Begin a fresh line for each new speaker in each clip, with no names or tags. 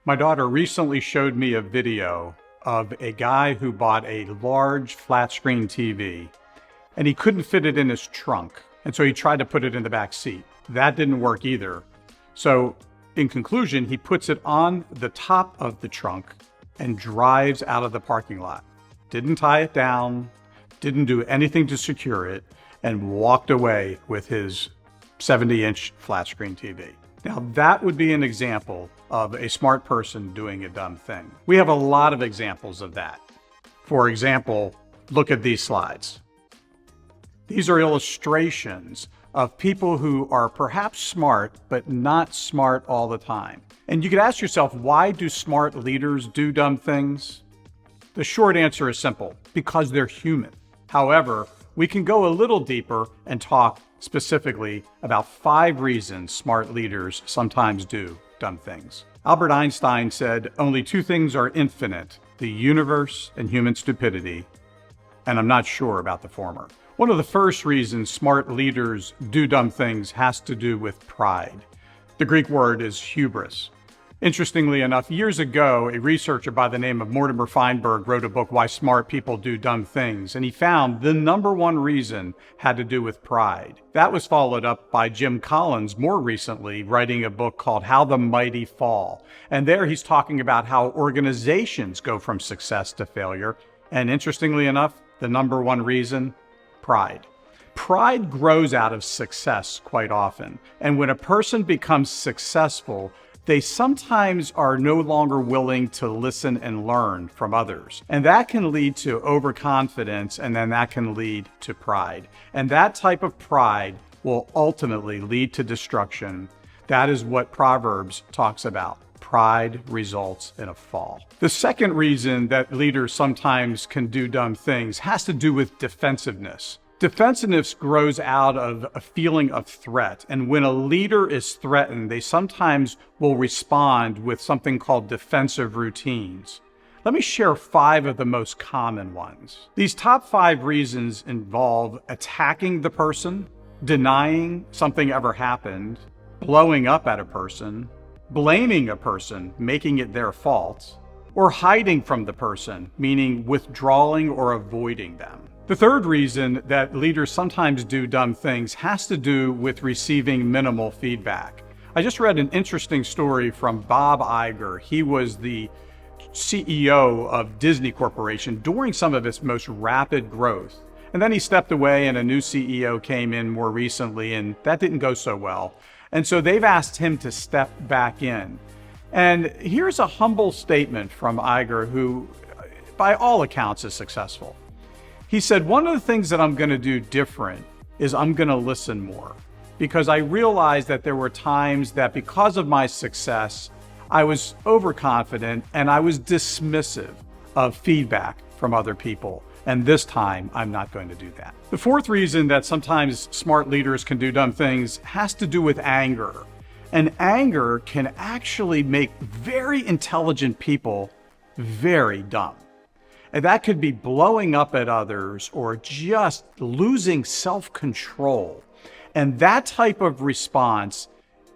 My daughter recently showed me a video of a guy who bought a large flat screen TV and he couldn't fit it in his trunk. And so he tried to put it in the back seat. That didn't work either. So in conclusion, he puts it on the top of the trunk and drives out of the parking lot. Didn't tie it down, didn't do anything to secure it, and walked away with his 70-inch flat screen TV. Now that would be an example of a smart person doing a dumb thing. We have a lot of examples of that. For example, look at these slides. These are illustrations of people who are perhaps smart, but not smart all the time. And you could ask yourself, why do smart leaders do dumb things? The short answer is simple, because they're human. However, we can go a little deeper and talk specifically about 5 reasons smart leaders sometimes do dumb things. Albert Einstein said, only 2 things are infinite, the universe and human stupidity, and I'm not sure about the former. One of the first reasons smart leaders do dumb things has to do with pride. The Greek word is hubris. Interestingly enough, years ago, a researcher by the name of Mortimer Feinberg wrote a book, Why Smart People Do Dumb Things, and he found the #1 reason had to do with pride. That was followed up by Jim Collins more recently, writing a book called How the Mighty Fall. And there he's talking about how organizations go from success to failure. And interestingly enough, the #1 reason, pride. Pride grows out of success quite often. And when a person becomes successful, they sometimes are no longer willing to listen and learn from others. And that can lead to overconfidence, and then that can lead to pride. And that type of pride will ultimately lead to destruction. That is what Proverbs talks about. Pride results in a fall. The second reason that leaders sometimes can do dumb things has to do with defensiveness. Defensiveness grows out of a feeling of threat. And when a leader is threatened, they sometimes will respond with something called defensive routines. Let me share 5 of the most common ones. These top 5 reasons involve attacking the person, denying something ever happened, blowing up at a person, blaming a person, making it their fault, or hiding from the person, meaning withdrawing or avoiding them. The third reason that leaders sometimes do dumb things has to do with receiving minimal feedback. I just read an interesting story from Bob Iger. He was the CEO of Disney Corporation during some of its most rapid growth. And then he stepped away and a new CEO came in more recently, and that didn't go so well. And so they've asked him to step back in. And here's a humble statement from Iger, who by all accounts is successful. He said, one of the things that I'm going to do different is I'm going to listen more, because I realized that there were times that because of my success, I was overconfident and I was dismissive of feedback from other people. And this time, I'm not going to do that. The fourth reason that sometimes smart leaders can do dumb things has to do with anger. And anger can actually make very intelligent people very dumb. And that could be blowing up at others or just losing self-control. And that type of response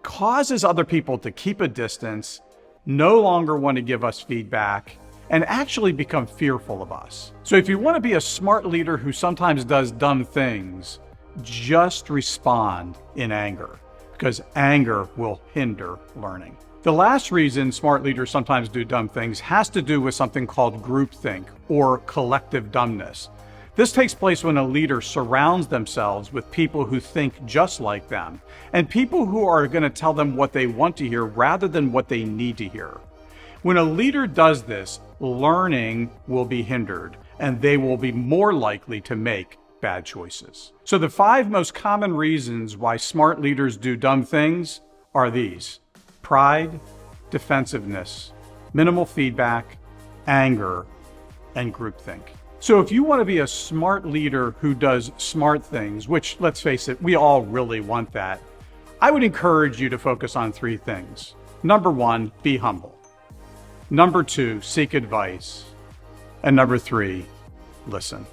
causes other people to keep a distance, no longer want to give us feedback, and actually become fearful of us. So if you want to be a smart leader who sometimes does dumb things, just respond in anger, because anger will hinder learning. The last reason smart leaders sometimes do dumb things has to do with something called groupthink or collective dumbness. This takes place when a leader surrounds themselves with people who think just like them, and people who are going to tell them what they want to hear rather than what they need to hear. When a leader does this, learning will be hindered, and they will be more likely to make bad choices. So the 5 most common reasons why smart leaders do dumb things are these: pride, defensiveness, minimal feedback, anger, and groupthink. So if you want to be a smart leader who does smart things, which, let's face it, we all really want that, I would encourage you to focus on 3 things. Number 1, be humble. Number 2, seek advice. And number 3, listen.